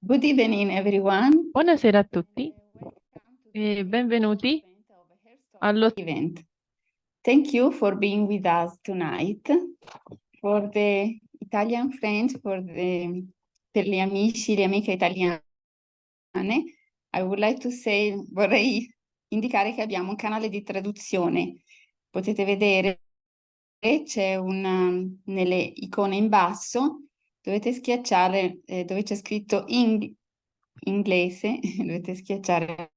Good evening, everyone. Buonasera a tutti e benvenuti allo Event. Thank you for being with us tonight. For the Italian friends, per gli amici, le amiche italiane, I would like to say, vorrei indicare che abbiamo un canale di traduzione. Potete vedere, c'è nelle icone in basso, dovete schiacciare dove c'è scritto inglese, dovete schiacciare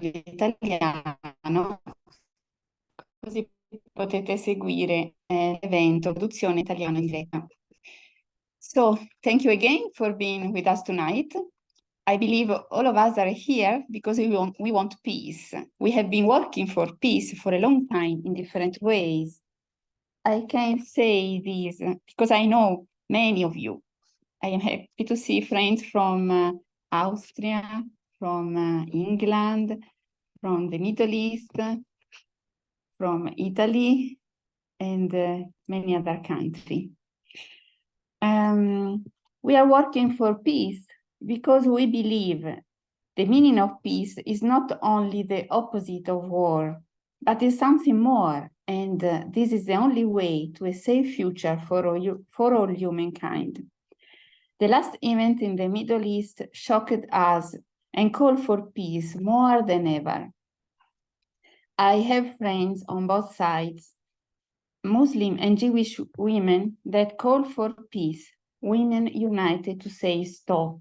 l'italiano, così potete seguire l'evento, traduzione italiano in diretta. So, thank you again for being with us tonight. I believe all of us are here because we want peace. We have been working for peace for a long time in different ways. I can say this because I know many of you. I am happy to see friends from Austria, from England, from the Middle East, from Italy, and many other countries. We are working for peace because we believe the meaning of peace is not only the opposite of war, but is something more, and this is the only way to a safe future for all humankind. The last event in the Middle East shocked us and called for peace more than ever. I have friends on both sides, Muslim and Jewish women, that call for peace, women united to say stop.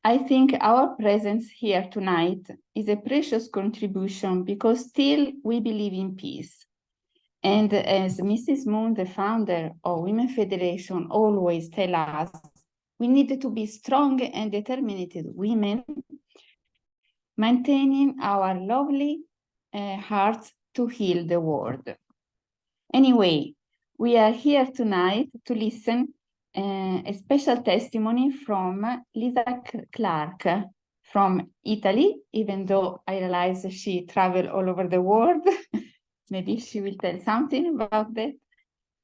I think our presence here tonight is a precious contribution because still we believe in peace. And as Mrs. Moon, the founder of Women Federation, always tells us, we need to be strong and determined women, maintaining our lovely hearts to heal the world. Anyway, we are here tonight to listen a special testimony from Lisa Clark from Italy, even though I realize she traveled all over the world. Maybe she will tell something about that.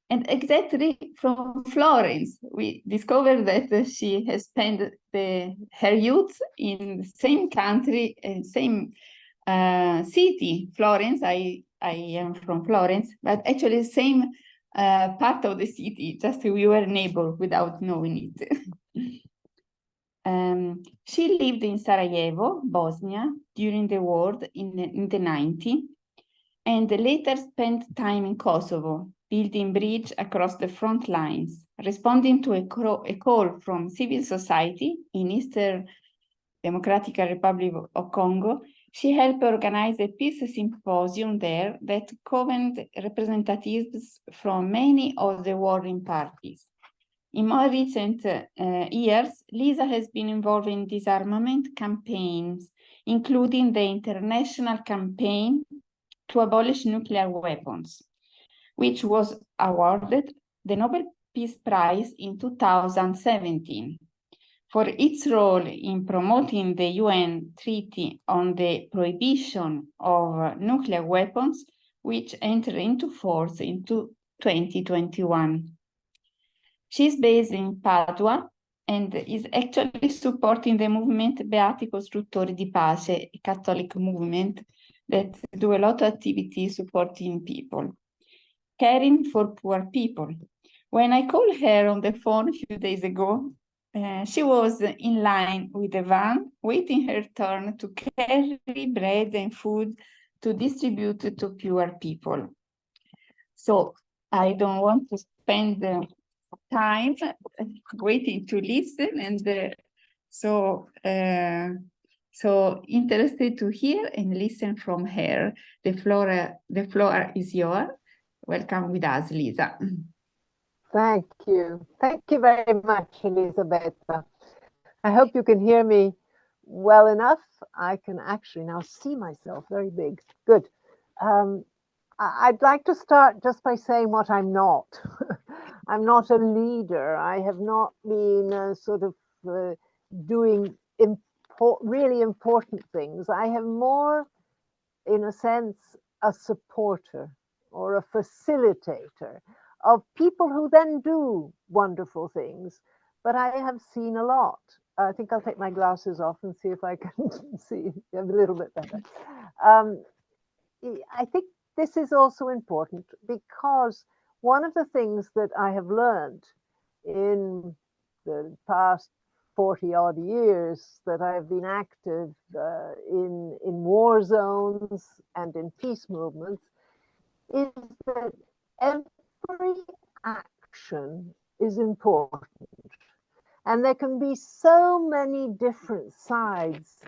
And exactly from Florence, we discovered that she has spent her youth in the same country, same city, Florence. I am from Florence, but actually the same part of the city, just we were neighbors without knowing it. She lived in Sarajevo, Bosnia, during the war in the 90s, and later spent time in Kosovo, building bridge across the front lines, responding to a call from civil society in Eastern Democratic Republic of Congo. She helped organize a peace symposium there that covered representatives from many of the warring parties. In more recent years, Lisa has been involved in disarmament campaigns, including the international campaign to abolish nuclear weapons, which was awarded the Nobel Peace Prize in 2017 for its role in promoting the UN Treaty on the Prohibition of Nuclear Weapons, which entered into force in 2021. She's based in Padua and is actually supporting the movement Beati Costruttori di Pace, a Catholic movement that do a lot of activity supporting people, caring for poor people. When I called her on the phone a few days ago, she was in line with the van, waiting her turn to carry bread and food to distribute to poor people. So I don't want to spend time waiting to listen, and so interested to hear and listen from her. The floor is yours. Welcome with us, Lisa. Thank you. Thank you very much, Elisabetta. I hope you can hear me well enough. I can actually now see myself very big. Good. I'd like to start just by saying what I'm not. I'm not a leader. I have not been doing really important things. I am more, in a sense, a supporter or a facilitator of people who then do wonderful things. but I have seen a lot. I think I'll take my glasses off and see if I can see a little bit better. I think this is also important because one of the things that I have learned in the past 40 odd years that I've been active in war zones and in peace movements is that every action is important. And there can be so many different sides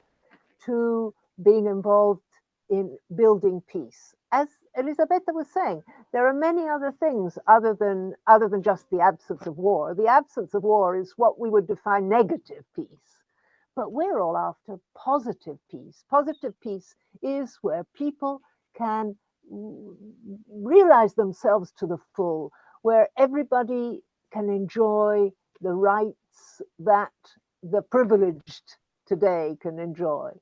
to being involved in building peace. As Elisabetta was saying, there are many other things other than just the absence of war. The absence of war is what we would define negative peace. But we're all after positive peace. Positive peace is where people can realize themselves to the full, where everybody can enjoy the rights that the privileged today can enjoy.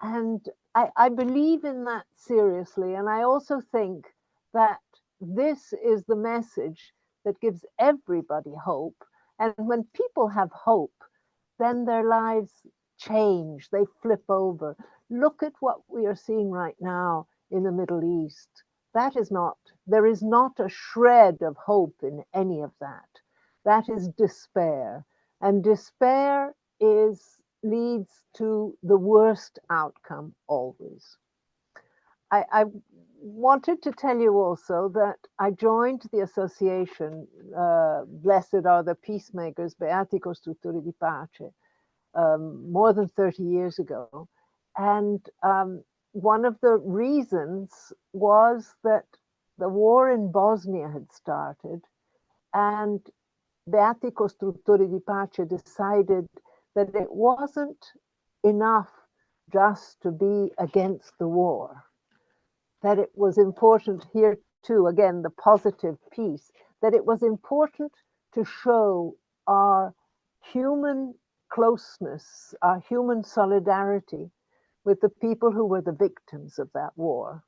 And I believe in that seriously. And I also think that this is the message that gives everybody hope. And when people have hope, then their lives change, they flip over. Look at what we are seeing right now in the Middle East. There is not a shred of hope in any of that. That is despair. And despair leads to the worst outcome always. I wanted to tell you also that I joined the association, Blessed Are the Peacemakers, Beati Costruttori di Pace, more than 30 years ago. And one of the reasons was that the war in Bosnia had started, and Beati Costruttori di Pace decided that it wasn't enough just to be against the war, that it was important here too, again, the positive peace, that it was important to show our human closeness, our human solidarity with the people who were the victims of that war.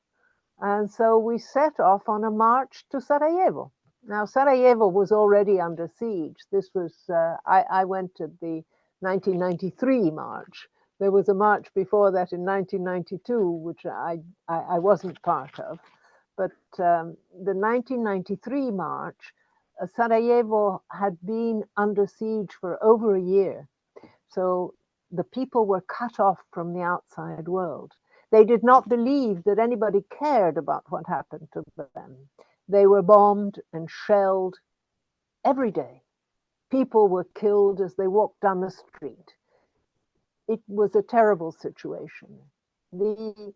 And so we set off on a march to Sarajevo. Now, Sarajevo was already under siege. This was, I went to the 1993 march. There was a march before that in 1992, which I wasn't part of. But the 1993 march, Sarajevo had been under siege for over a year. So the people were cut off from the outside world. They did not believe that anybody cared about what happened to them. They were bombed and shelled every day. People were killed as they walked down the street. It was a terrible situation. The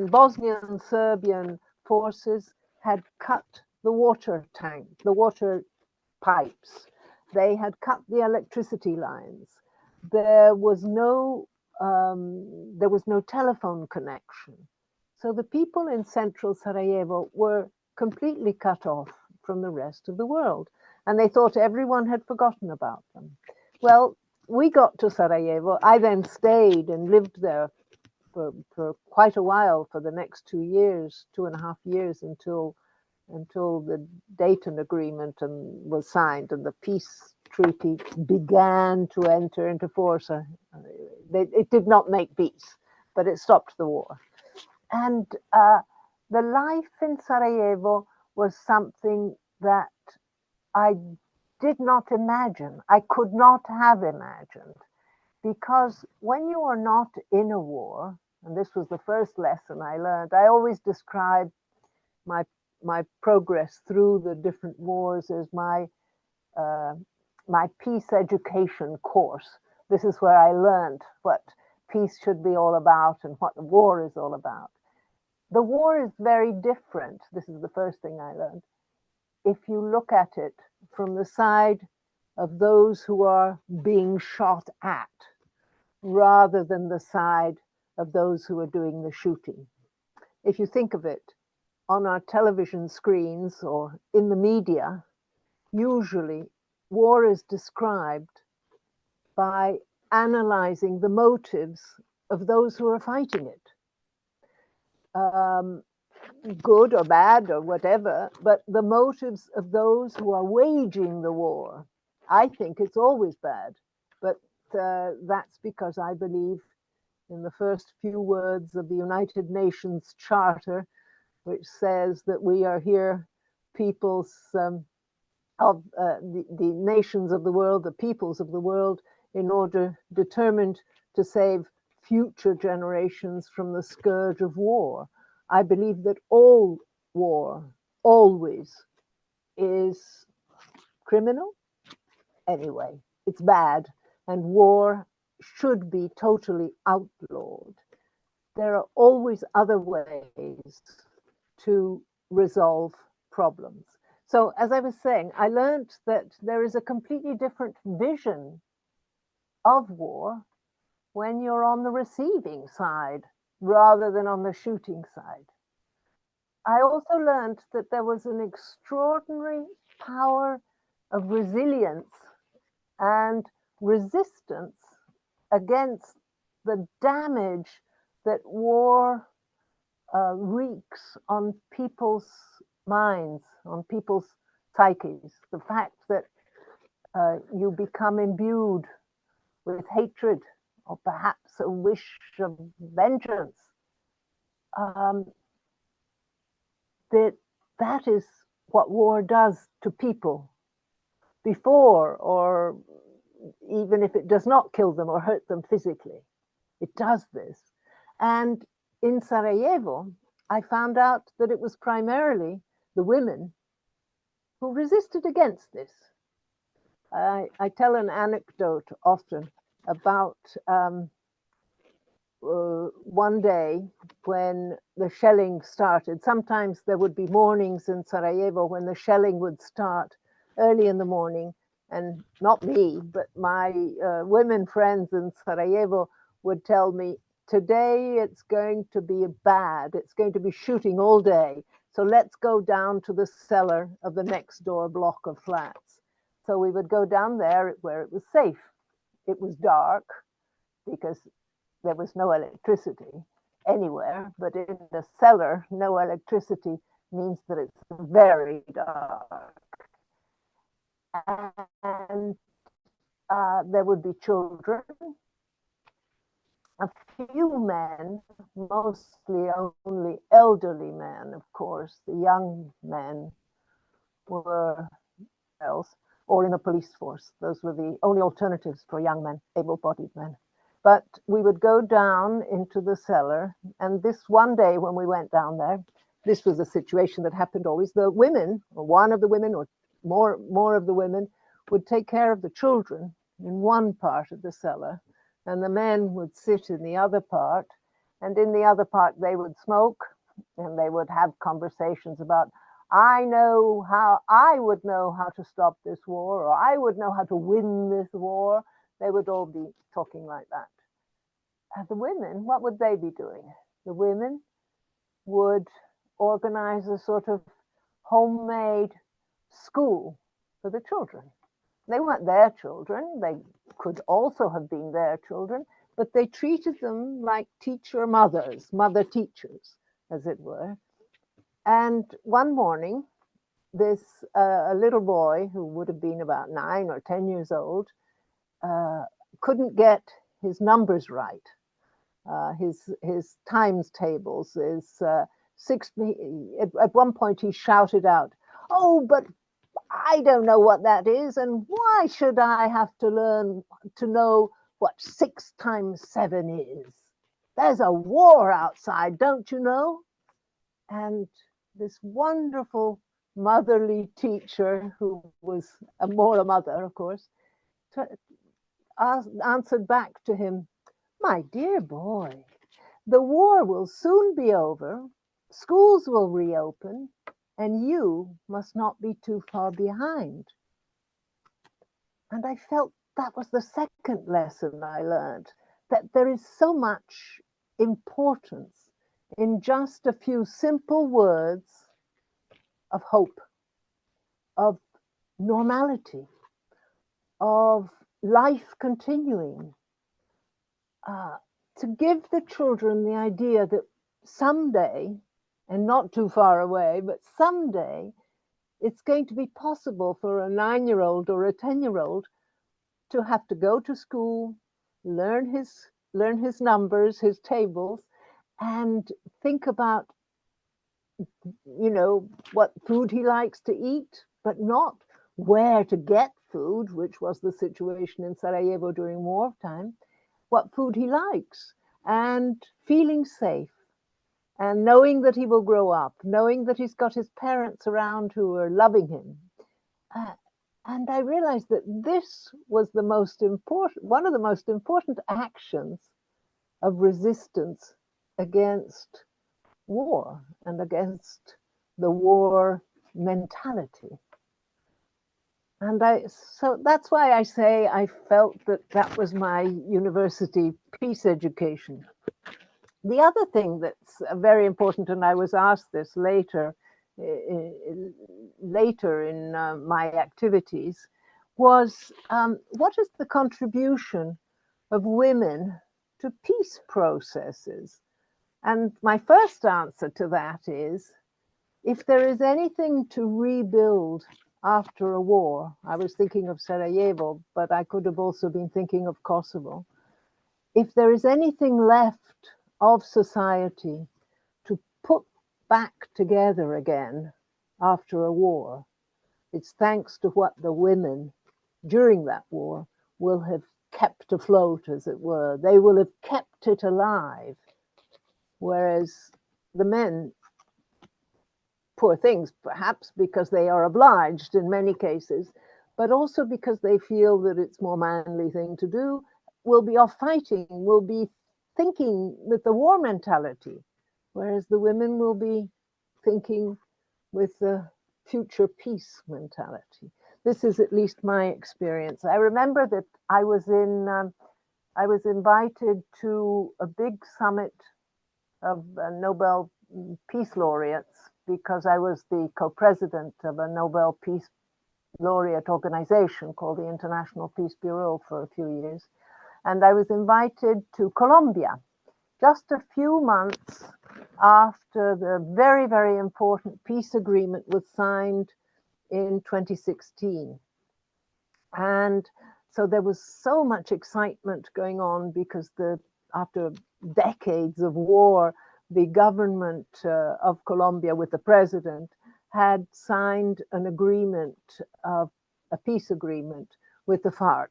Bosnian Serbian forces had cut the water tank, the water pipes. They had cut the electricity lines. There was no telephone connection. So the people in central Sarajevo were completely cut off from the rest of the world. And they thought everyone had forgotten about them. Well, we got to Sarajevo. I then stayed and lived there for quite a while, for the next 2 years, 2.5 years, until the Dayton Agreement was signed and the peace treaty began to enter into force. It did not make peace, but it stopped the war. And the life in Sarajevo was something that I did not imagine. I could not have imagined, because when you are not in a war, and this was the first lesson I learned, I always describe my progress through the different wars as my peace education course. This is where I learned what peace should be all about and what the war is all about. The war is very different. This is the first thing I learned. If you look at it from the side of those who are being shot at, rather than the side of those who are doing the shooting. If you think of it, on our television screens or in the media, usually war is described by analyzing the motives of those who are fighting it. good or bad or whatever, but the motives of those who are waging the war. I think it's always bad, but that's because I believe in the first few words of the United Nations Charter, which says that we are here peoples of the nations of the world, the peoples of the world, in order determined to save future generations from the scourge of war. I believe that all war always is criminal. Anyway, it's bad, and war should be totally outlawed. There are always other ways to resolve problems. So as I was saying, I learned that there is a completely different vision of war when you're on the receiving side rather than on the shooting side. I also learned that there was an extraordinary power of resilience and resistance against the damage that war wreaks on people's minds, on people's psyches. The fact that you become imbued with hatred or perhaps a wish of vengeance. That is what war does to people before, or even if it does not kill them or hurt them physically. It does this. And in Sarajevo, I found out that it was primarily the women who resisted against this. I tell an anecdote often about one day when the shelling started. Sometimes there would be mornings in Sarajevo when the shelling would start early in the morning, and not me, but my women friends in Sarajevo would tell me, today it's going to be bad, it's going to be shooting all day, so let's go down to the cellar of the next door block of flats. So we would go down there where it was safe. It was dark because there was no electricity anywhere, but in the cellar, no electricity means that it's very dark. And there would be children, a few men, mostly only elderly men, of course. The young men were else, or in the police force. Those were the only alternatives for young men, able-bodied men. But we would go down into the cellar, and this one day when we went down there, this was a situation that happened always. The women, or one of the women, or more of the women, would take care of the children in one part of the cellar, and the men would sit in the other part, and in the other part they would smoke, and they would have conversations about, I would know how to stop this war, or I would know how to win this war. They would all be talking like that. And the women, what would they be doing? The women would organize a sort of homemade school for the children. They weren't their children. They could also have been their children, but they treated them like mother teachers, as it were. And one morning, this a little boy who would have been about 9 or 10 years old couldn't get his numbers right. His times tables is 6. At one point, he shouted out, "Oh, but I don't know what that is, and why should I have to learn to know what 6 times 7 is? There's a war outside, don't you know?" And this wonderful motherly teacher, who was more a mother, of course, answered back to him, "My dear boy, the war will soon be over, schools will reopen, and you must not be too far behind." And I felt that was the second lesson I learned, that there is so much importance in just a few simple words of hope, of normality, of life continuing, to give the children the idea that someday and not too far away, but someday it's going to be possible for a 9-year-old or a 10-year-old to have to go to school, learn his numbers, his tables, and think about, you know, what food he likes to eat, but not where to get food, which was the situation in Sarajevo during wartime, what food he likes, and feeling safe, and knowing that he will grow up, knowing that he's got his parents around who are loving him. And I realized that this was the most important, one of the most important actions of resistance against war and against the war mentality. And so that's why I say I felt that that was my university peace education. The other thing that's very important, and I was asked this later in my activities, was what is the contribution of women to peace processes? And my first answer to that is, if there is anything to rebuild after a war, I was thinking of Sarajevo, but I could have also been thinking of Kosovo. If there is anything left of society to put back together again after a war, it's thanks to what the women during that war will have kept afloat, as it were. They will have kept it alive, whereas the men, poor things, perhaps because they are obliged in many cases, but also because they feel that it's more manly thing to do, will be off fighting, will be thinking with the war mentality, whereas the women will be thinking with the future peace mentality. This is at least my experience. I remember that I was invited to a big summit of Nobel Peace Laureates, because I was the co-president of a Nobel Peace Laureate organization called the International Peace Bureau for a few years. And I was invited to Colombia just a few months after the very, very important peace agreement was signed in 2016. And so there was so much excitement going on because after decades of war, the government of Colombia with the president had signed an agreement, a peace agreement with the FARC.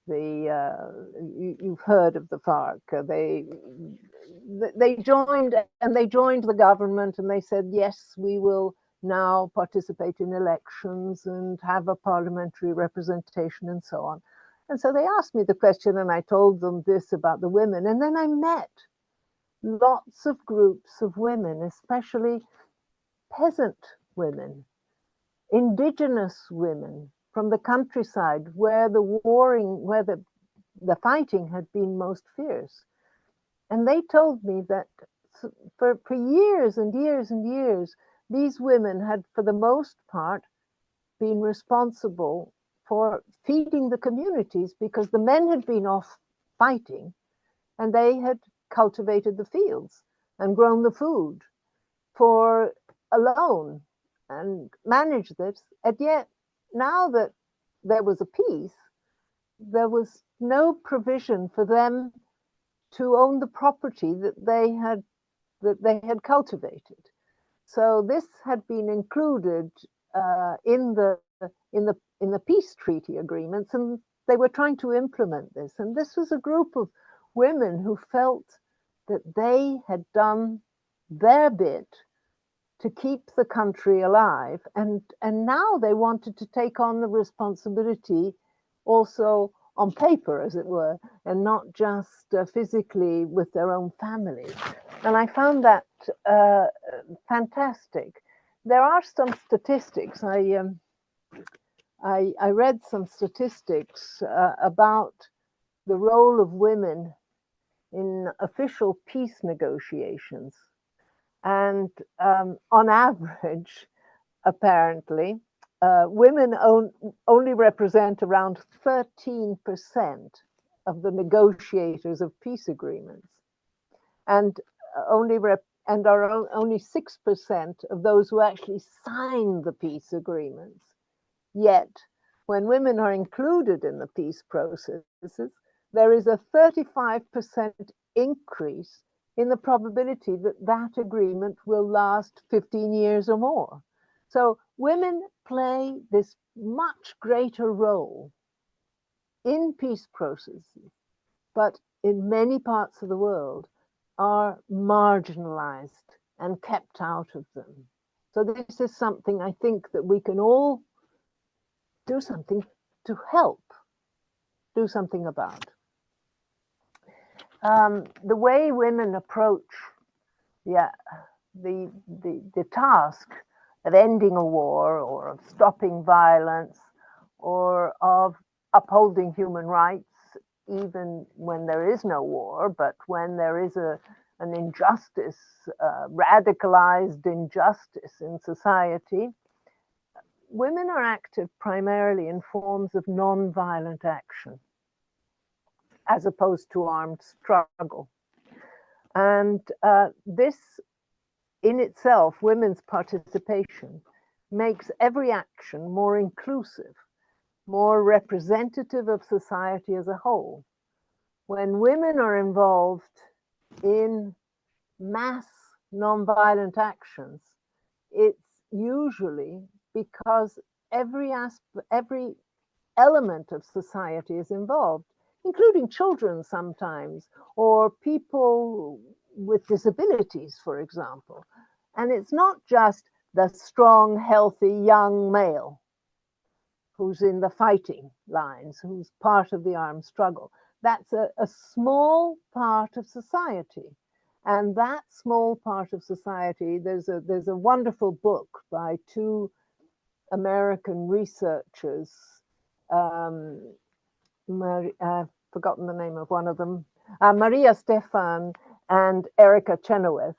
You've heard of the FARC. They joined, and they joined the government, and they said, yes, we will now participate in elections and have a parliamentary representation and so on. And so they asked me the question, and I told them this about the women. And then I met lots of groups of women, especially peasant women, indigenous women from the countryside where the fighting had been most fierce. And they told me that for years and years and years, these women had, for the most part, been responsible for feeding the communities, because the men had been off fighting and they had cultivated the fields and grown the food for alone and managed this. And yet, now that there was a peace, there was no provision for them to own the property that they had cultivated. So this had been included in the peace treaty agreements, and they were trying to implement this. And this was a group of women who felt that they had done their bit to keep the country alive, and now they wanted to take on the responsibility also on paper, as it were, and not just physically with their own families. And I found that fantastic. There are some statistics. I read some statistics about the role of women in official peace negotiations. And on average, apparently, women only represent around 13% of the negotiators of peace agreements, and only and are only 6% of those who actually sign the peace agreements. Yet, when women are included in the peace processes, there is a 35% increase in the probability that that agreement will last 15 years or more. So women play this much greater role in peace processes, but in many parts of the world are marginalized and kept out of them. So this is something I think that we can all do something to help, do something about. The way women approach the task of ending a war or of stopping violence or of upholding human rights, even when there is no war, but when there is an injustice, radicalized injustice in society, women are active primarily in forms of non-violent action, as opposed to armed struggle. And this in itself, women's participation, makes every action more inclusive, more representative of society as a whole. When women are involved in mass nonviolent actions, it's usually because every element of society is involved, including children sometimes, or people with disabilities, for example. And it's not just the strong, healthy, young male who's in the fighting lines, who's part of the armed struggle. That's a small part of society. And that small part of society, there's a wonderful book by two American researchers. I've forgotten the name of one of them, Maria Stefan and Erica Chenoweth,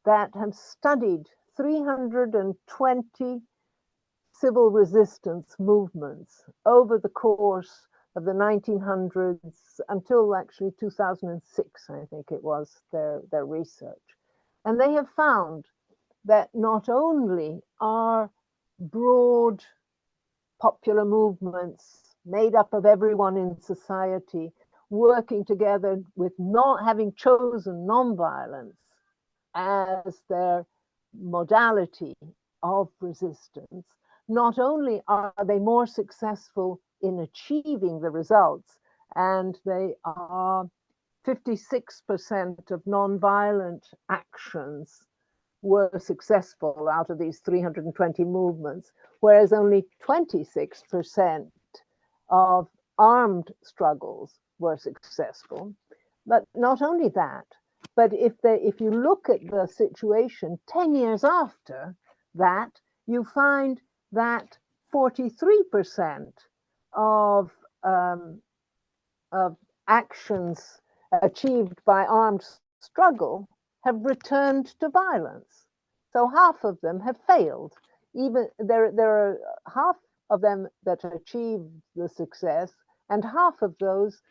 that have studied 320 civil resistance movements over the course of the 1900s until actually 2006, I think it was, their research. And they have found that not only are broad popular movements made up of everyone in society working together with not having chosen nonviolence as their modality of resistance, not only are they more successful in achieving the results, and they are 56% of nonviolent actions were successful out of these 320 movements, whereas only 26% of armed struggles were successful. But not only that, but if you look at the situation 10 years after that, you find that 43% of actions achieved by armed struggle have returned to violence. So half of them have failed. Even there are half of them that achieve the success, and half of those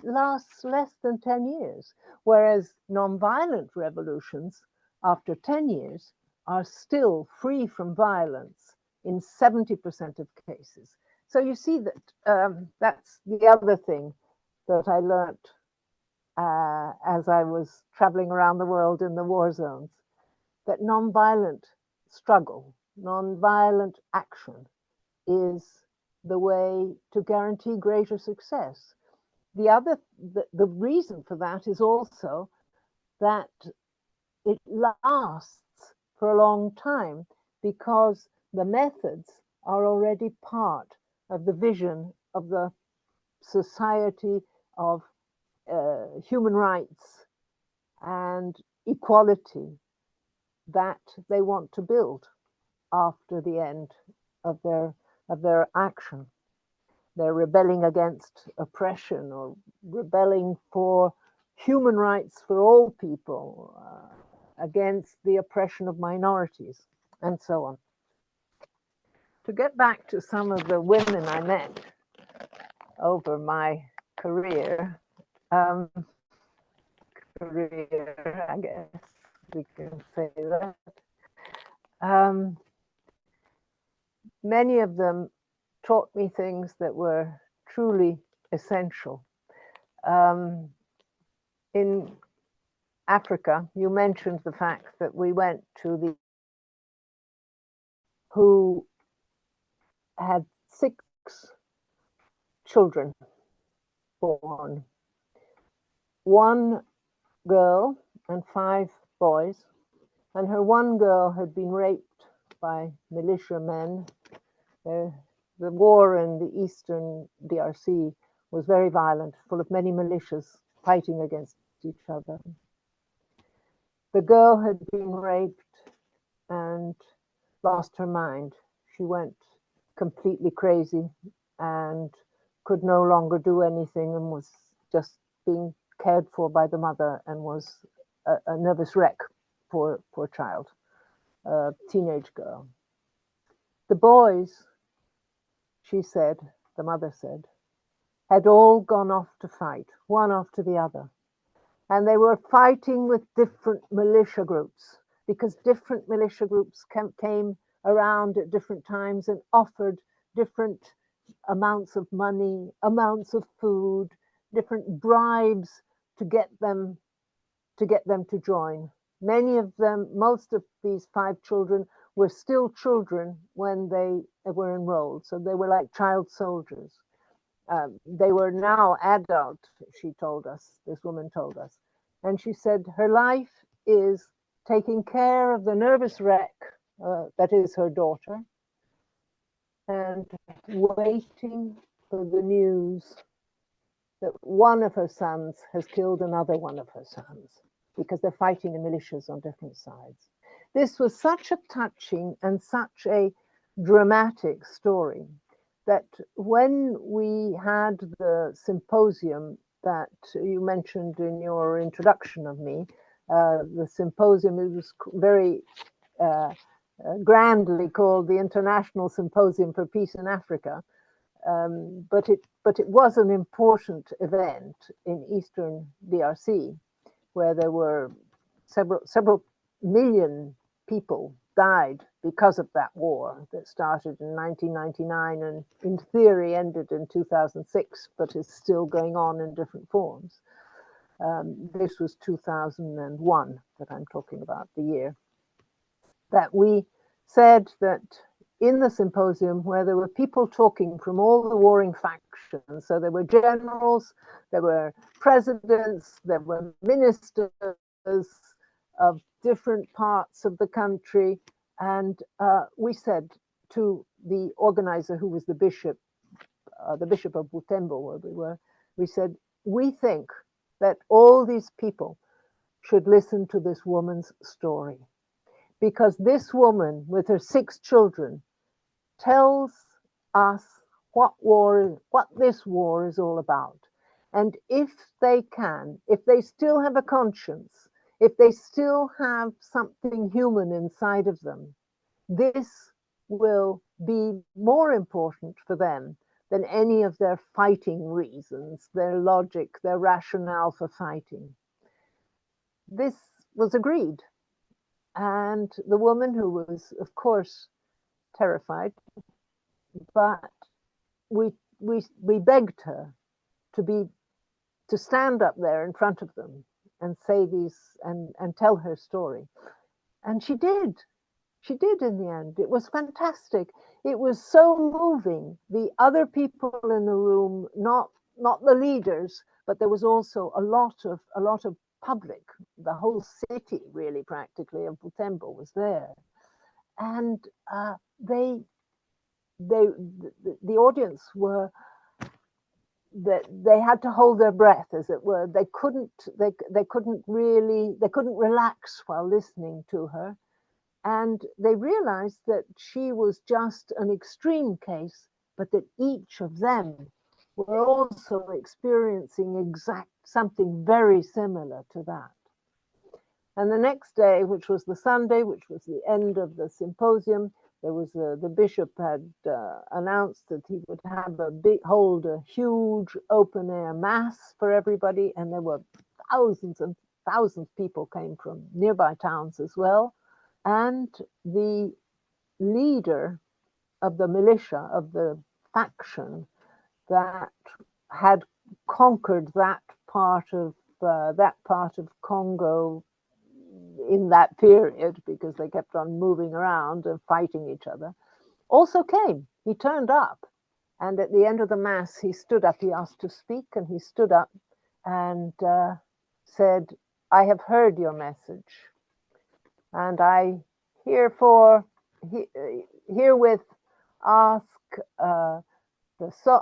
lasts less than 10 years, whereas nonviolent revolutions after 10 years are still free from violence in 70% of cases. So you see that that's the other thing that I learned as I was traveling around the world in the war zones, that nonviolent struggle, nonviolent action is the way to guarantee greater success. The reason for that is also that it lasts for a long time because the methods are already part of the vision of the society of human rights and equality that they want to build after the end of their action. They're rebelling against oppression or rebelling for human rights for all people, against the oppression of minorities, and so on. To get back to some of the women I met over my career, I guess we can many of them taught me things that were truly essential. In Africa, you mentioned the fact that we went to the who had 6 children born, 1 girl and 5 boys, and her 1 girl had been raped by militiamen. The war in the Eastern DRC was very violent, full of many militias fighting against each other. The girl had been raped and lost her mind. She went completely crazy and could no longer do anything and was just being cared for by the mother and was a nervous wreck, poor child, a teenage girl. The boys, she said, the mother said, had all gone off to fight, one after the other. And they were fighting with different militia groups, because different militia groups came around at different times and offered different amounts of money, amounts of food, different bribes to get them to join. Many of them, most of these 5 children were still children when they were enrolled, so they were like child soldiers. They were now adult, she told us, this woman told us. And she said her life is taking care of the nervous wreck, that is her daughter, and waiting for the news that one of her sons has killed another one of her sons, because they're fighting the militias on different sides. This was such a touching and such a dramatic story that when we had the symposium that you mentioned in your introduction of me, the symposium, it was very grandly called the International Symposium for Peace in Africa, but it was an important event in Eastern DRC, where there were several million people died because of that war that started in 1999 and in theory ended in 2006, but is still going on in different forms. This was 2001 that I'm talking about, the year that we said that in the symposium, where there were people talking from all the warring factions, so there were generals, there were presidents, there were ministers of different parts of the country, and we said to the organizer, who was the bishop of Butembo, where we were, we said, we think that all these people should listen to this woman's story, because this woman with her 6 children tells us what this war is all about. And if they can, if they still have a conscience, if they still have something human inside of them, this will be more important for them than any of their fighting reasons, their logic, their rationale for fighting. This was agreed. And the woman, who was, of course, terrified, but we begged her to stand up there in front of them and say these and tell her story. And she did. She did in the end. It was fantastic. It was so moving. The other people in the room, not the leaders, but there was also a lot of public. The whole city, really, practically, of Butembo was there. And the audience were, that they had to hold their breath, as it were. They couldn't relax while listening to her. And they realized that she was just an extreme case, but that each of them were also experiencing something very similar to that. And the next day, which was the Sunday, which was the end of the symposium, there was the bishop had announced that he would hold a huge open air mass for everybody, and there were thousands and thousands of people came from nearby towns as well. And the leader militia, of the faction that had conquered that part of Congo in that period, because they kept on moving around and fighting each other, also came. He turned up, and at the end of the mass, he stood up. He asked to speak, and he stood up and said, "I have heard your message, and I herewith ask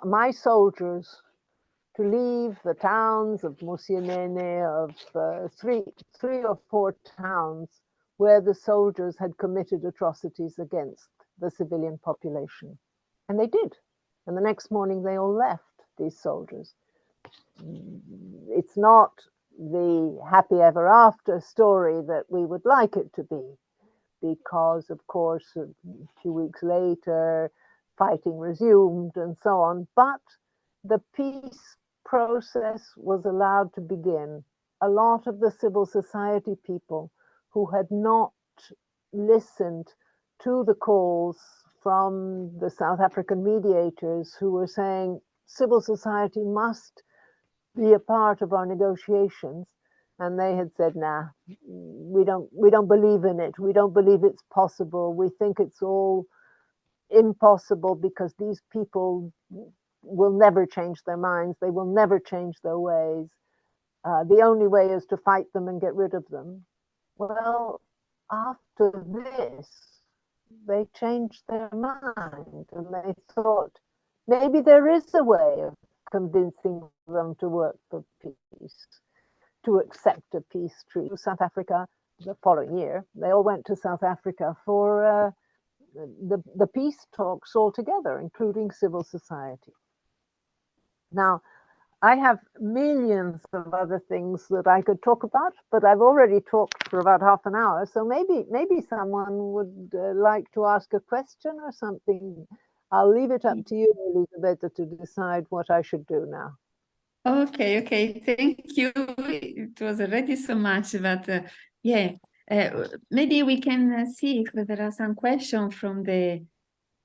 my soldiers to leave the towns of Musienene, of three or four towns where the soldiers had committed atrocities against the civilian population." And they did. And the next morning they all left, these soldiers. It's not the happy ever after story that we would like it to be, because of course a few weeks later fighting resumed and so on, but the peace process was allowed to begin. A lot of the civil society people who had not listened to the calls from the South African mediators, who were saying civil society must be a part of our negotiations, and they had said, "Nah, we don't believe in it. We don't believe it's possible. We think it's all impossible because these people will never change their minds. They will never change their ways. The only way is to fight them and get rid of them." Well, after this, they changed their mind, and they thought maybe there is a way of convincing them to work for peace, to accept a peace treaty. South Africa, the following year, they all went to South Africa for the peace talks altogether, including civil society. Now, I have millions of other things that I could talk about, but I've already talked for about half an hour. So maybe someone would like to ask a question or something. I'll leave it up to you, Elisabetta, to decide what I should do now. Okay, thank you. It was already so much, but yeah, maybe we can see if there are some questions from the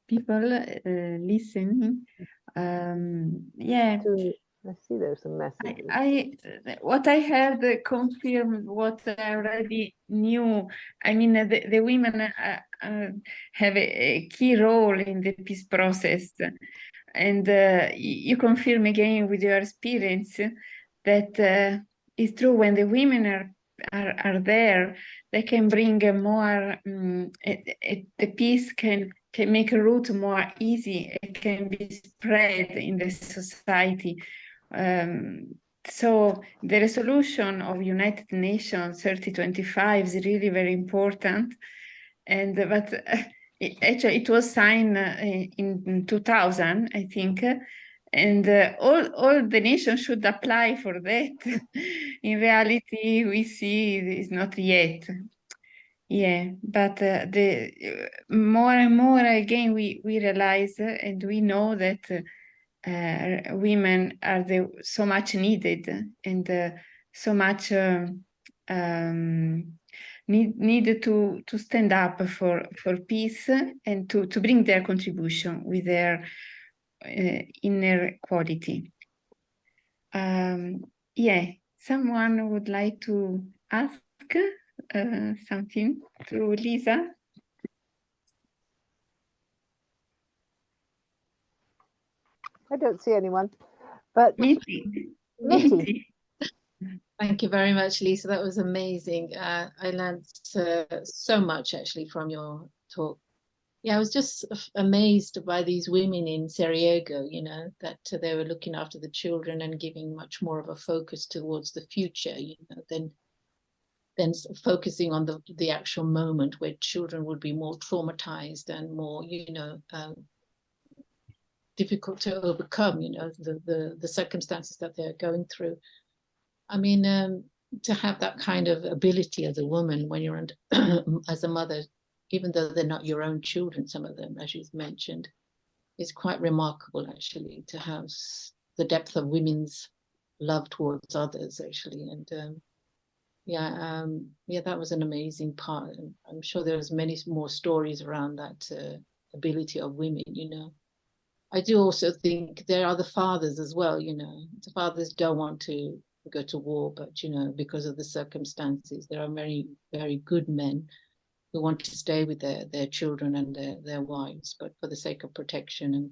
people listening. Yeah. I see there's some messages. What I heard confirmed what I already knew. I mean, the women have a key role in the peace process. And you confirm again with your experience that it's true, when the women are there, they can bring a more, the peace can make a route more easy. It can be spread in the society. So the resolution of United Nations 3025 is really very important. And but actually it was signed in 2000, I think, and all the nations should apply for that. In reality, we see it's not yet. Yeah, but the more and more again we realize and we know that women are so much needed, and so much need to stand up for peace, and to bring their contribution with their inner quality. Yeah, someone would like to ask something to Lisa? I don't see anyone, but Mitty. Thank you very much, Lisa. That was amazing. I learned so much actually from your talk. Yeah, I was just amazed by these women in Sarajevo, you know, that they were looking after the children and giving much more of a focus towards the future, you know, than focusing on the actual moment, where children would be more traumatized and more, you know, difficult to overcome, you know, the circumstances that they're going through. I mean, to have that kind of ability as a woman when you're as a mother, even though they're not your own children, some of them, as you've mentioned, is quite remarkable actually, to have the depth of women's love towards others actually. And yeah, that was an amazing part. And I'm sure there's many more stories around that ability of women, I do also think there are the fathers as well, the fathers don't want to go to war, but because of the circumstances, there are very, very good men who want to stay with their children and their wives, but for the sake of protection, and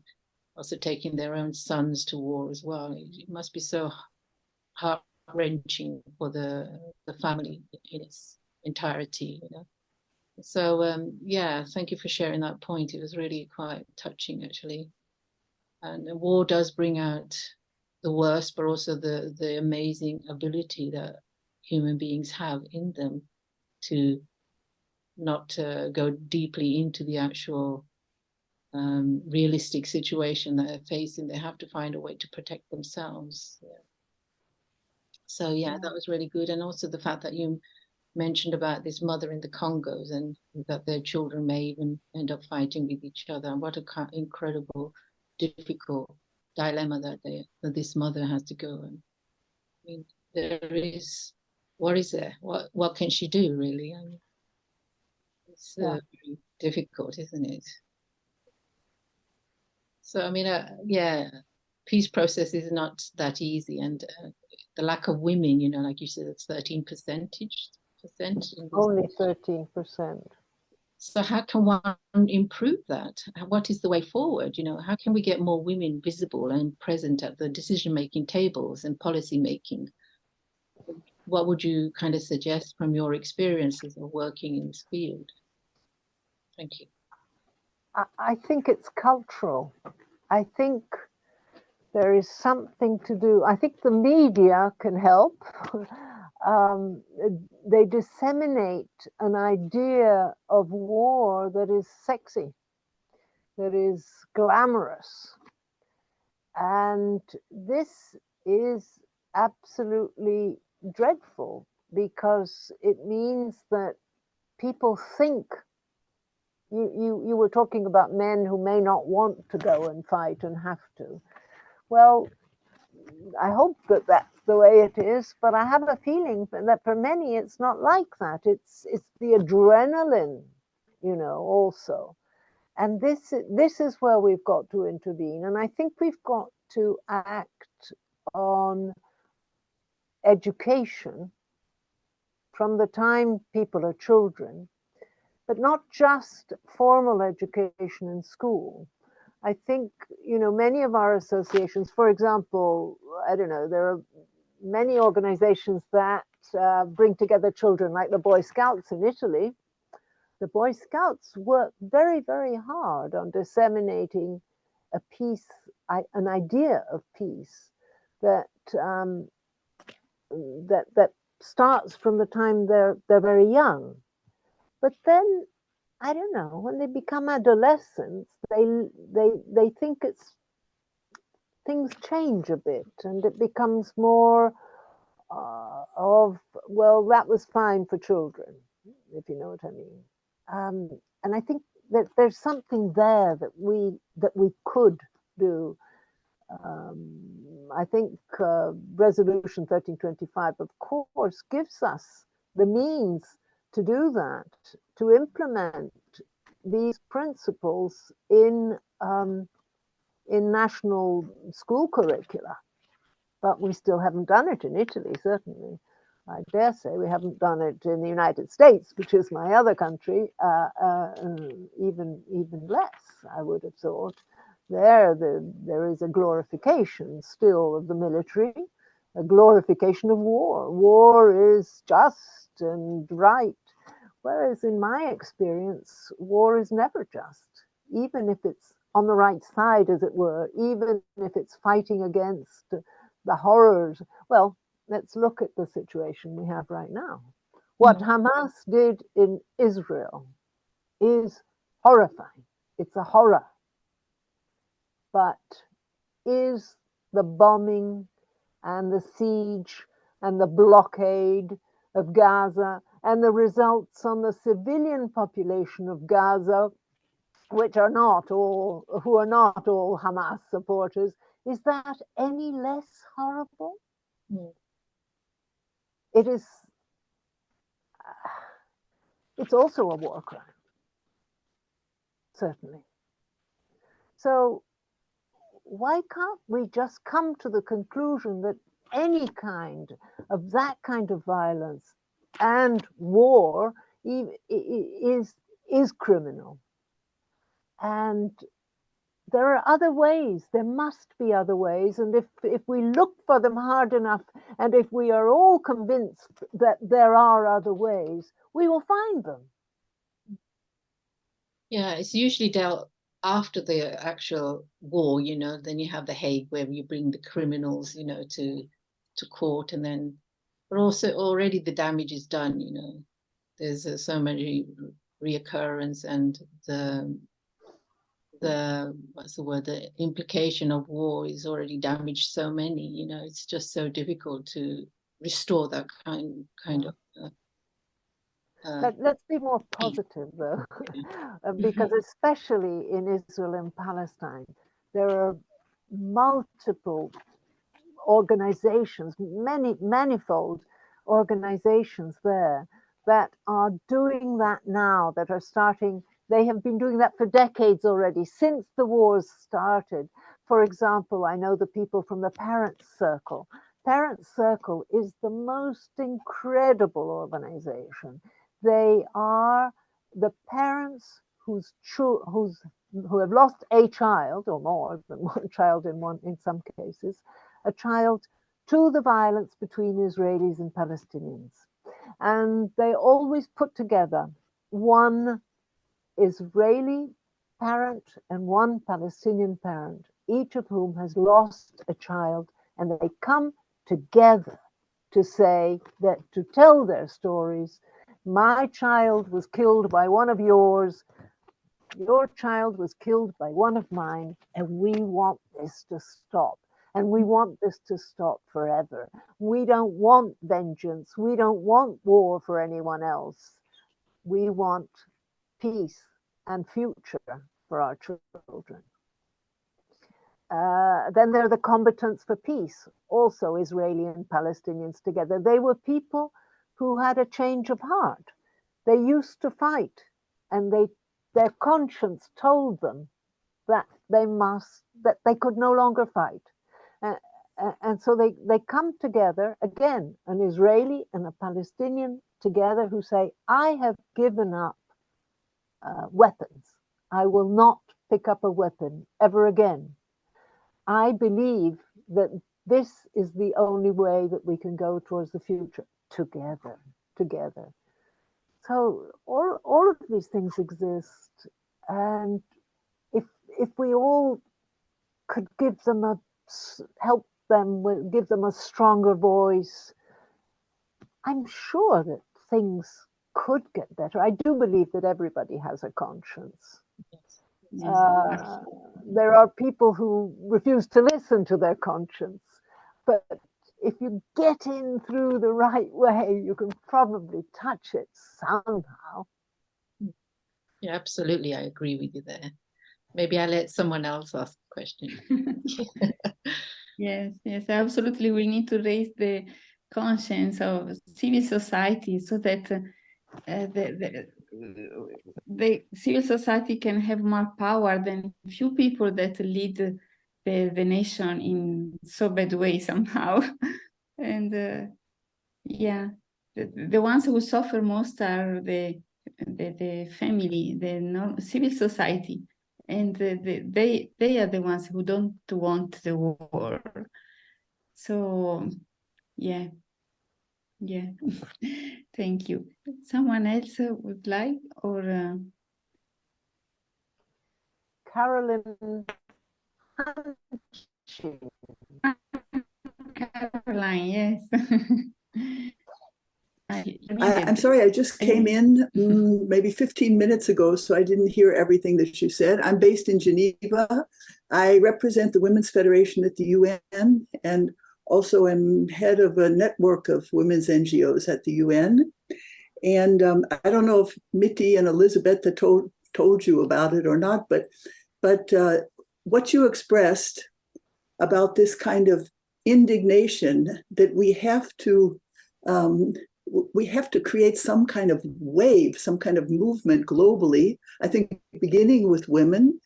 also taking their own sons to war as well. It must be so heart-wrenching for the family in its entirety, So yeah, thank you for sharing that point. It was really quite touching, actually. And war does bring out the worst, but also the amazing ability that human beings have in them to not go deeply into the actual realistic situation that they're facing. They have to find a way to protect themselves. Yeah. So yeah, that was really good. And also the fact that you mentioned about this mother in the Congos, and that their children may even end up fighting with each other. And what an incredible, difficult dilemma that this mother has to go. And I mean, what is there? What can she do, really? I mean, it's very difficult, isn't it? So I mean, yeah, peace process is not that easy, and the lack of women, like you said, it's 13%. Only 13%. So how can one improve that? What is the way forward? How can we get more women visible and present at the decision-making tables and policy making? What would you kind of suggest from your experiences of working in this field? Thank you. I think it's cultural. I think there is something to do. I think the media can help. They disseminate an idea of war that is sexy, that is glamorous. And this is absolutely dreadful, because it means that people think, you were talking about men who may not want to go and fight and have to. Well, I hope that that's the way it is, but I have a feeling that for many it's not like that. It's the adrenaline, also. And this is where we've got to intervene. And I think we've got to act on education from the time people are children, but not just formal education in school. I think, many of our associations, for example, I don't know, there are many organizations that bring together children, like the Boy Scouts in Italy. The Boy Scouts work very, very hard on disseminating a peace, an idea of peace that that starts from the time they're very young. But then, I don't know, when they become adolescents, they think things change a bit, and it becomes more of, well, that was fine for children, if you know what I mean. And I think that there's something there that we could do. I think Resolution 1325, of course, gives us the means to do that, to implement these principles in national school curricula. But we still haven't done it in Italy, certainly. I dare say we haven't done it in the United States, which is my other country, even less, I would have thought. There is a glorification still of the military, a glorification of war. War is just and right. Whereas in my experience, war is never just, even if it's on the right side, as it were, even if it's fighting against the horrors. Well, let's look at the situation we have right now. What Hamas did in Israel is horrifying. It's a horror. But is the bombing and the siege and the blockade of Gaza and the results on the civilian population of Gaza, which are not all, who are not all Hamas supporters, is that any less horrible? It is. It's also a war crime, certainly. So why can't we just come to the conclusion that any kind of that kind of violence and war is criminal? And there are other ways. There must be other ways. And if we look for them hard enough, and if we are all convinced that there are other ways, we will find them. Yeah, it's usually dealt after the actual war, you know, then you have the Hague where you bring the criminals, you know, to court, and then, but also already the damage is done, you know. There's so many reoccurrence, and the what's the word, the implication of war is already damaged so many, you know. It's just so difficult to restore that kind of Let's be more positive, though, because especially in Israel and Palestine, there are multiple organizations, manifold organizations there that are doing that now, that are starting. They have been doing that for decades already, since the wars started. For example, I know the people from the Parents Circle. Parents Circle is the most incredible organization. They are the parents who have lost a child, or more than one child in some cases, a child to the violence between Israelis and Palestinians. And they always put together one Israeli parent and one Palestinian parent, each of whom has lost a child, and they come together to say that, to tell their stories. My child was killed by one of yours, your child was killed by one of mine, and we want this to stop. And we want this to stop forever. We don't want vengeance. We don't want war for anyone else. We want peace and future for our children. Then there are the combatants for peace, also Israeli and Palestinians together. They were people who had a change of heart. They used to fight, and their conscience told them that they could no longer fight. And so they come together, again, an Israeli and a Palestinian together, who say, I have given up weapons. I will not pick up a weapon ever again. I believe that this is the only way that we can go towards the future, together. So all of these things exist, and if we all could give them give them a stronger voice, I'm sure that things could get better. I do believe that everybody has a conscience. There are people who refuse to listen to their conscience, but if you get in through the right way, you can probably touch it somehow. Yeah, absolutely. I agree with you there. Maybe I'll let someone else ask a question. Yes, absolutely. We need to raise the conscience of civil society so that the civil society can have more power than few people that lead the nation in so bad way somehow. And yeah, the ones who suffer most are the family, the civil society, and they are the ones who don't want the war. So yeah. Thank you. Someone else would like, or Carolyn. Caroline, yes. I'm sorry, I just came in maybe 15 minutes ago, so I didn't hear everything that you said. I'm based in Geneva. I represent the Women's Federation at the UN, and also am head of a network of women's NGOs at the UN. And I don't know if Mitty and Elisabetta told you about it or not, but what you expressed about this kind of indignation that we have to create some kind of wave, some kind of movement globally, I think beginning with women,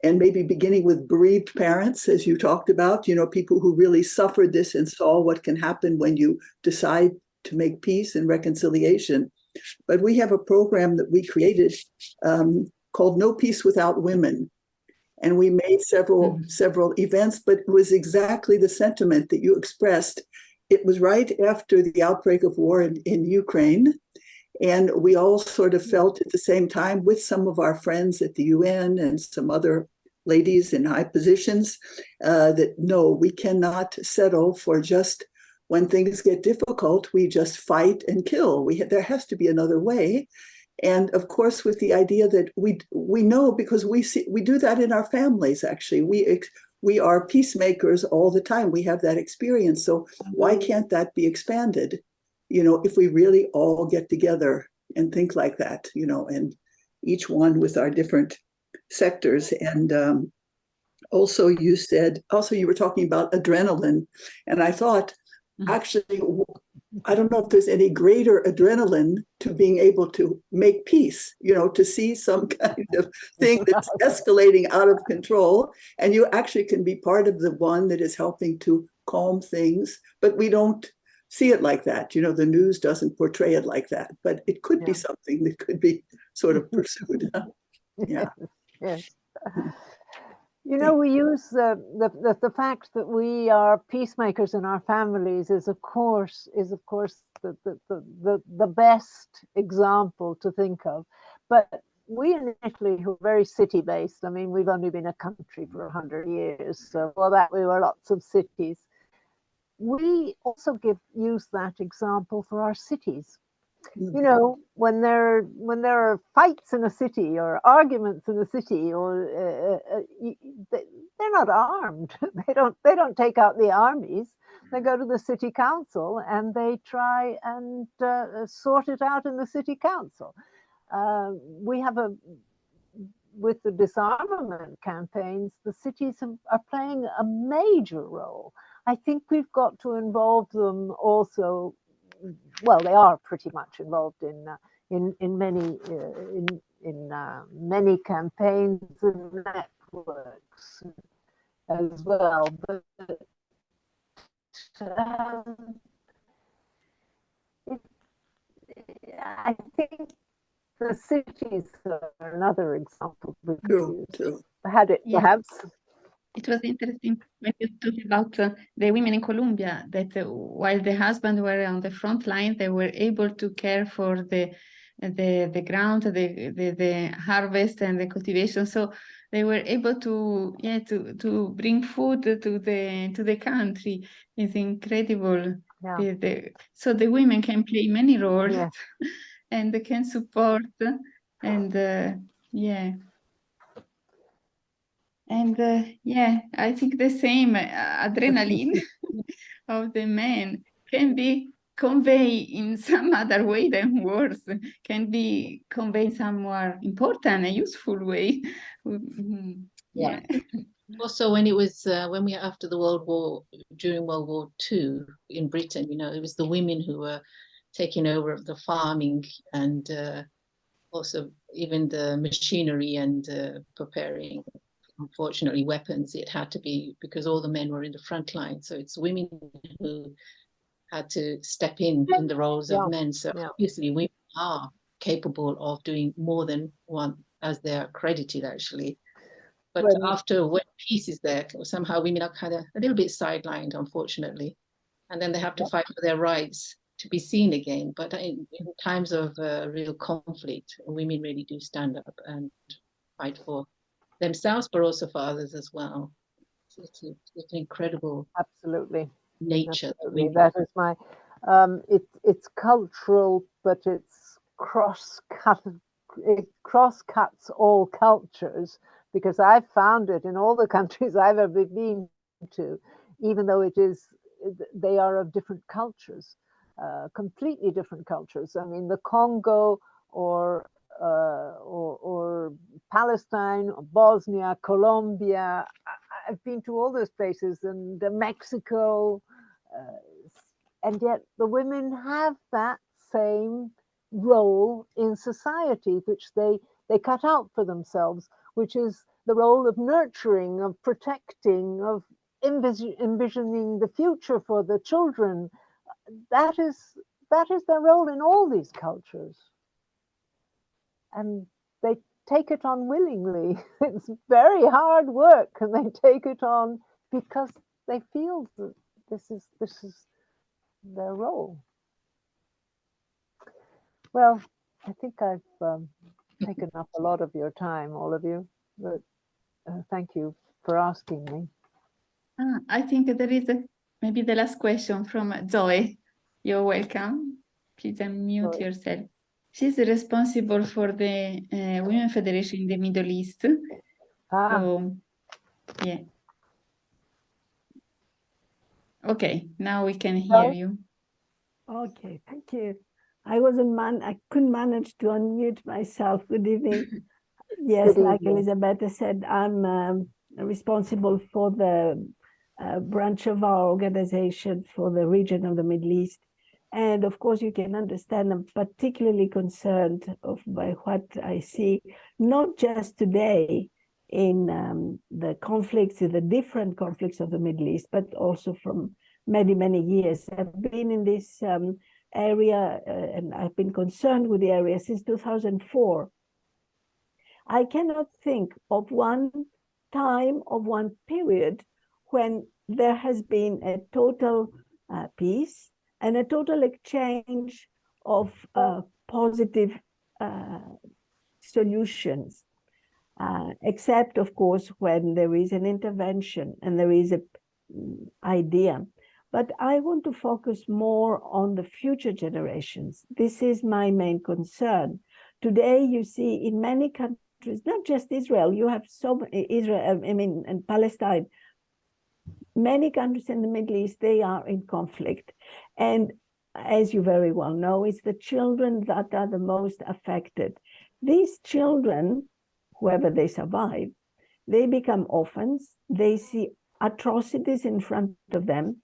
and maybe beginning with bereaved parents, as you talked about, people who really suffered this and saw what can happen when you decide to make peace and reconciliation. But we have a program that we created called No Peace Without Women. And we made several events, but it was exactly the sentiment that you expressed. It was right after the outbreak of war in Ukraine. And we all sort of felt at the same time, with some of our friends at the UN and some other ladies in high positions, that no, we cannot settle for just when things get difficult, we just fight and kill. There has to be another way. And of course, with the idea that we know, because we do that in our families, actually. We are peacemakers all the time. We have that experience. So why can't that be expanded? If we really all get together and think like that, and each one with our different sectors. And also you were talking about adrenaline. And I thought, actually, I don't know if there's any greater adrenaline to being able to make peace, to see some kind of thing that's escalating out of control. And you actually can be part of the one that is helping to calm things. But we don't see it like that. The news doesn't portray it like that. But it could be something that could be sort of pursued. Yeah. Yes. We use the fact that we are peacemakers in our families is of course the best example to think of. But we in Italy, who are very city-based, I mean, we've only been a country for 100 years, so for that we were lots of cities. We also use that example for our cities. When there are fights in a city or arguments in a city, or they're not armed. They don't take out the armies. They go to the city council and they try and sort it out in the city council. We have with the disarmament campaigns, the cities are playing a major role. I think we've got to involve them also. Well, they are pretty much involved in many campaigns and networks as well. But I think the cities are another example. True. Had it perhaps. It was interesting when you talked about the women in Colombia, that while the husbands were on the front line, they were able to care for the ground, the harvest and the cultivation. So they were able to bring food to the country. It's incredible. Yeah. So the women can play many roles, Yeah. and they can support, and And I think the same adrenaline of the men can be conveyed in some other way than words, can be conveyed some more important and useful way. Yeah. Also, when it was when we after the during World War II in Britain, it was the women who were taking over of the farming and also even the machinery and preparing. Unfortunately, weapons. It had to be because all the men were in the front line. So it's women who had to step in the roles of men. So obviously, women are capable of doing more than one, as they're accredited, actually. But when peace is there, somehow women are kind of a little bit sidelined, unfortunately. And then they have to fight for their rights to be seen again. But in times of real conflict, women really do stand up and fight for themselves, but also for others as well. It's an incredible nature. Absolutely. That is my it's cultural, but it's it cross-cuts all cultures, because I've found it in all the countries I've ever been to, even though they are of different cultures, completely different cultures. I mean, the Congo or Palestine, or Bosnia, Colombia. I've been to all those places, and Mexico, and yet the women have that same role in society, which they cut out for themselves, which is the role of nurturing, of protecting, of envisioning the future for the children. That is their role in all these cultures. And they take it on willingly. It's very hard work, and they take it on because they feel that this is their role. Well, I think I've taken up a lot of your time, all of you, but thank you for asking me. I think there is maybe the last question from Zoe. You're welcome. Please unmute Sorry. yourself. She's responsible for the Women Federation in the Middle East. So, yeah. Okay, now we can hear you. Okay, thank you. I couldn't manage to unmute myself. Good evening. Yes, Good like evening. Elisabetta said, I'm responsible for the branch of our organization for the region of the Middle East. And of course, you can understand I'm particularly concerned by what I see, not just today in the conflicts, the different conflicts of the Middle East, but also from many, many years. I've been in this area and I've been concerned with the area since 2004. I cannot think of one time, of one period when there has been a total peace and a total exchange of positive solutions, except, of course, when there is an intervention and there is an idea. But I want to focus more on the future generations. This is my main concern. Today, you see in many countries, not just Israel, you have and Palestine, many countries in the Middle East, they are in conflict. And as you very well know, it's the children that are the most affected. These children, whoever they survive, they become orphans, they see atrocities in front of them.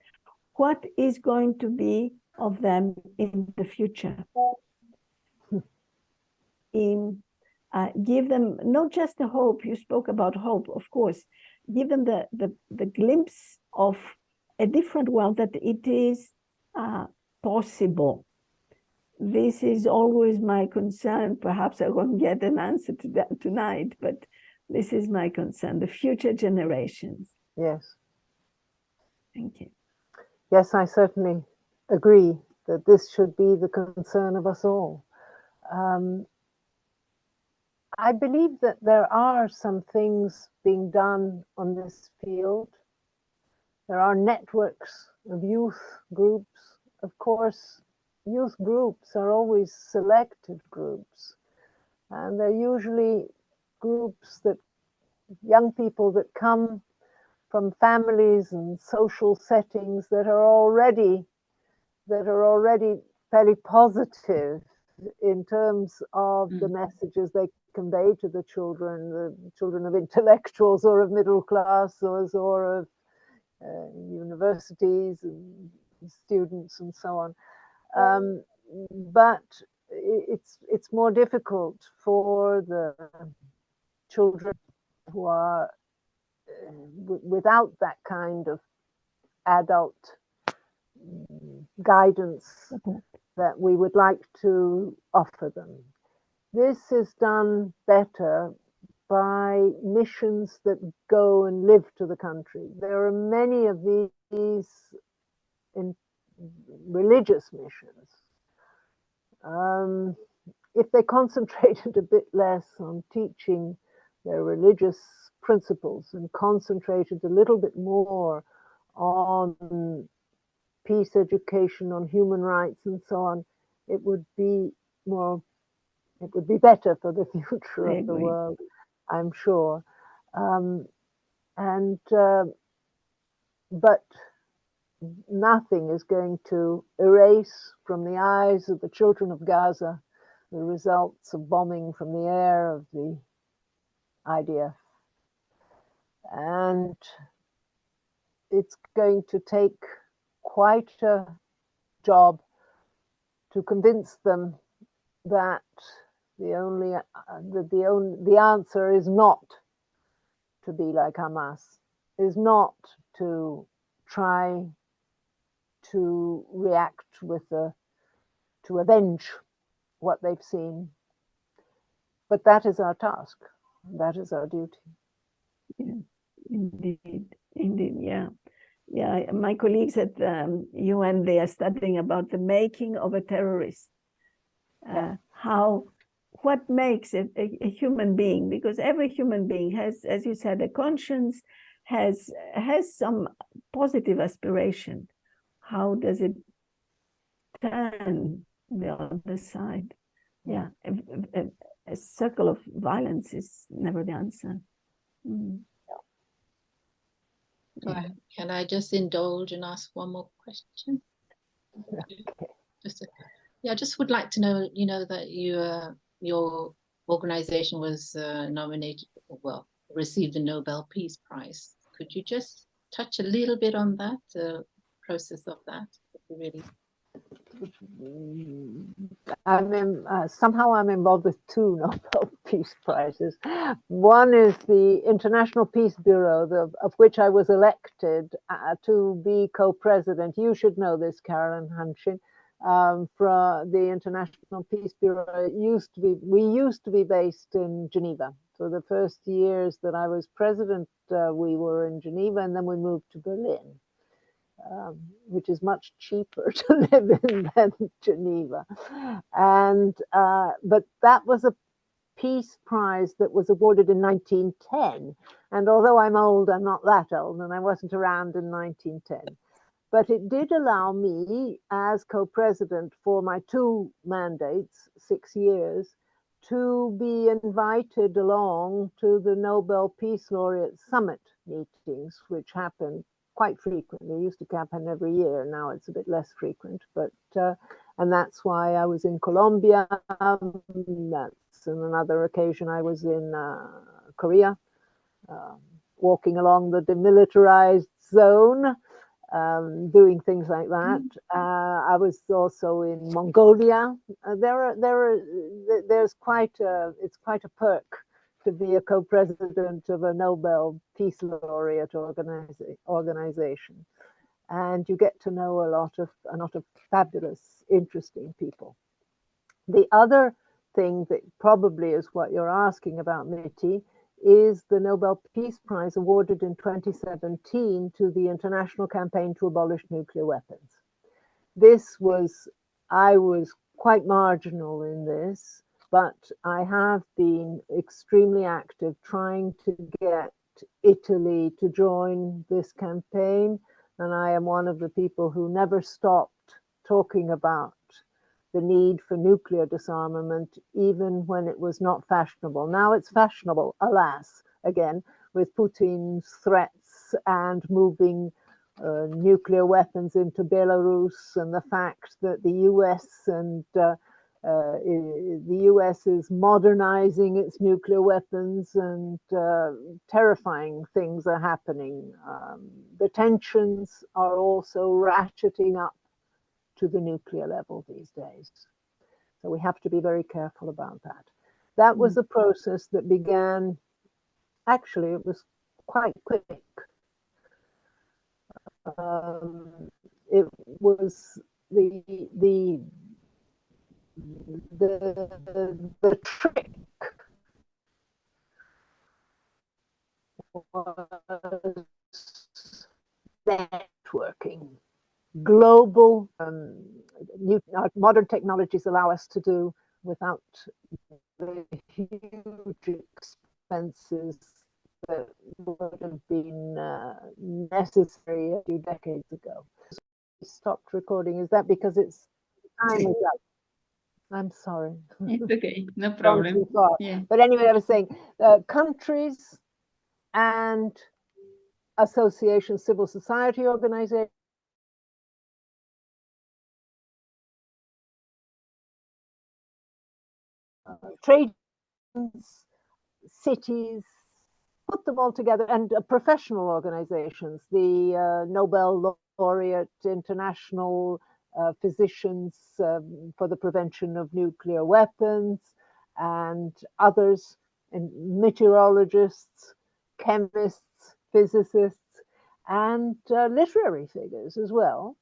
What is going to be of them in the future? Give them not just the hope, you spoke about hope, of course, give them the glimpse of a different world, that it is possible. This is always my concern. Perhaps I won't get an answer to that tonight, but this is my concern, the future generations. Yes. Thank you. Yes, I certainly agree that this should be the concern of us all. I believe that there are some things being done on this field. There are networks of youth groups. Of course, youth groups are always selected groups, and they're usually groups that young people that come from families and social settings that are already fairly positive in terms of the messages they convey to the children of intellectuals or of middle class or of universities and students and so on. But it's more difficult for the children who are without that kind of adult guidance that we would like to offer them. This is done better by missions that go and live to the country. There are many of these in religious missions. If they concentrated a bit less on teaching their religious principles and concentrated a little bit more on peace education, on human rights and so on, it would be better for the future of the world, I'm sure. But nothing is going to erase from the eyes of the children of Gaza the results of bombing from the air of the IDF. And it's going to take quite a job to convince them that the answer is not to be like Hamas, is not to try to react with to avenge what they've seen. But that is our task. That is our duty. Yeah, indeed, yeah. Yeah, my colleagues at the UN, they are studying about the making of a terrorist. What makes a human being, because every human being has, as you said, a conscience, has some positive aspiration. How does it turn the other side? Yeah, a circle of violence is never the answer. Can I just indulge and ask one more question? Okay. I just would like to know, that your organization was nominated, well, received the Nobel Peace Prize. Could you just touch a little bit on that, the process of that? Really. Somehow I'm involved with two Nobel Peace Prizes. One is the International Peace Bureau, of which I was elected to be co-president. You should know this, Carolyn Hanshin. For the International Peace Bureau, we used to be based in Geneva. So the first years that I was president, we were in Geneva, and then we moved to Berlin. Which is much cheaper to live in than Geneva. And but that was a peace prize that was awarded in 1910. And although I'm old, I'm not that old, and I wasn't around in 1910. But it did allow me, as co-president for my two mandates, 6 years, to be invited along to the Nobel Peace Laureate Summit meetings, which happened quite frequently. It used to happen every year. Now it's a bit less frequent, but and that's why I was in Colombia. That's on another occasion I was in Korea, walking along the demilitarized zone, doing things like that. I was also in Mongolia. There's it's quite a perk to be a co-president of a Nobel Peace Laureate organization. And you get to know a lot of fabulous, interesting people. The other thing that probably is what you're asking about, Mitty, is the Nobel Peace Prize awarded in 2017 to the International Campaign to Abolish Nuclear Weapons. I was quite marginal in this, but I have been extremely active trying to get Italy to join this campaign. And I am one of the people who never stopped talking about the need for nuclear disarmament, even when it was not fashionable. Now it's fashionable, alas, again, with Putin's threats and moving nuclear weapons into Belarus, and the fact that the US and the US is modernizing its nuclear weapons, and terrifying things are happening. The tensions are also ratcheting up to the nuclear level these days. So we have to be very careful about that. That was a process that began, actually, it was quite quick. It was the trick was networking. Global modern technologies allow us to do without the huge expenses that would have been necessary a few decades ago. Stopped recording. Is that because it's time is up? I'm sorry. It's okay, no problem. Yeah. But anyway, I was saying countries and associations, civil society organizations, trade cities, put them all together, and professional organizations, the Nobel Laureate International Physicians for the Prevention of Nuclear Weapons, and others, and meteorologists, chemists, physicists, and literary figures as well,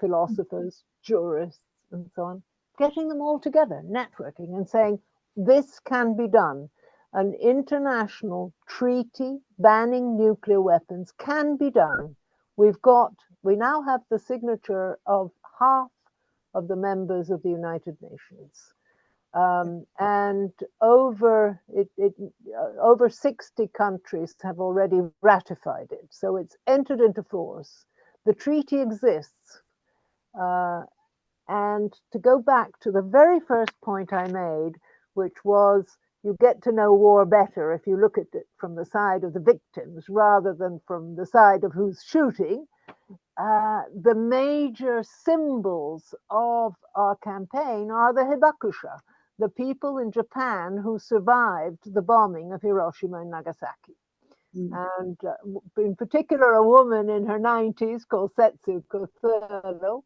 philosophers, jurists, and so on, getting them all together, networking and saying, this can be done. An international treaty banning nuclear weapons can be done. We now have the signature of half of the members of the United Nations. And over 60 countries have already ratified it. So it's entered into force. The treaty exists. And to go back to the very first point I made, which was you get to know war better if you look at it from the side of the victims rather than from the side of who's shooting. The major symbols of our campaign are the hibakusha, the people in Japan who survived the bombing of Hiroshima and Nagasaki. And in particular, a woman in her 90s called Setsuko Thurlow,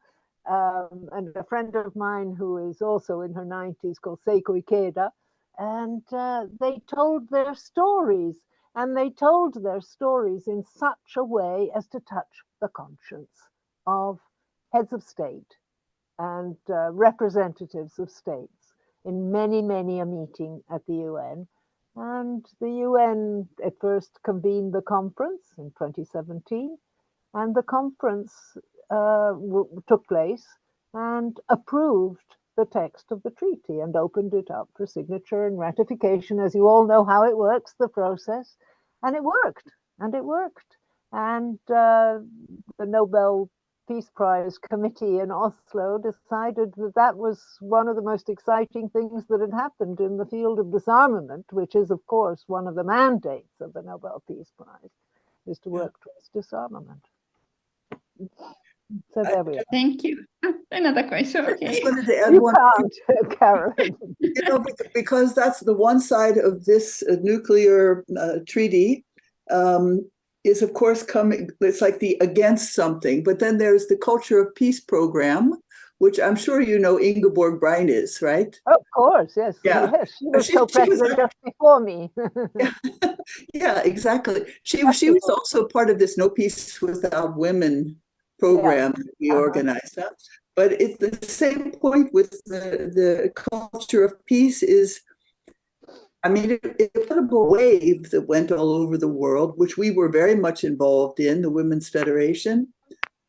and a friend of mine who is also in her 90s called Seiko Ikeda. And they told their stories, and they told their stories in such a way as to touch the conscience of heads of state and representatives of states in many, many a meeting at the UN. And the UN at first convened the conference in 2017, and the conference took place and approved the text of the treaty and opened it up for signature and ratification. As you all know how it works, the process, and it worked, and it worked. And the Nobel Peace Prize committee in Oslo decided that that was one of the most exciting things that had happened in the field of disarmament, which is, of course, one of the mandates of the Nobel Peace Prize, is to work towards disarmament. So there we are. Thank you. Another question. Okay. I just wanted to add You one. can't, Carolyn. You know, because that's the one side of this nuclear treaty is, of course, coming. It's like the against something, but then there's the Culture of Peace program, which I'm sure you know Ingeborg Brein is, right? Of course, yes. Yeah. Yes, she was co-president just before me. Yeah, exactly. She was also part of this No Peace Without Women program that we organized. Huh? But it's the same point with the Culture of Peace is, I mean, it put up a wave that went all over the world, which we were very much involved in, the Women's Federation.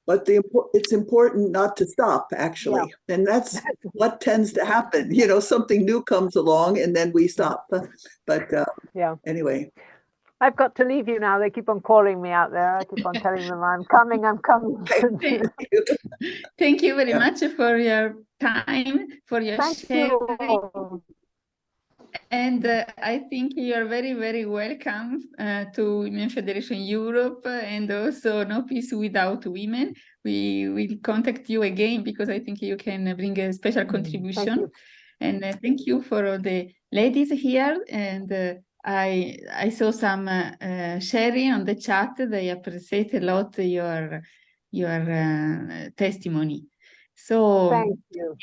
But it's important not to stop, actually. Yeah. And that's what tends to happen. You know, something new comes along and then we stop. But anyway. I've got to leave you now. They keep on calling me out there. I keep on telling them I'm coming, I'm coming. Thank you very much for your time, for your sharing. And I think you are very, very welcome to Women Federation Europe and also No Peace Without Women. We will contact you again because I think you can bring a special contribution. And thank you for all the ladies here. And I saw some sharing on the chat. They appreciate a lot your testimony. So thank you.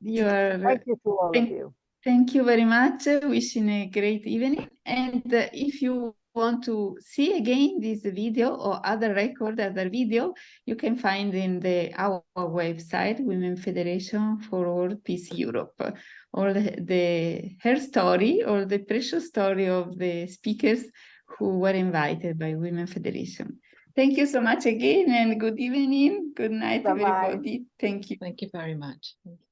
Yeah, thank you to all of you. Thank you very much. Wishing a great evening. And if you want to see again this video or other video, you can find in our website, Women Federation for World Peace Europe, or the HerStory, or the precious story of the speakers who were invited by Women Federation. Thank you so much again, and good evening. Good night, everybody. Thank you. Thank you very much. Thank you.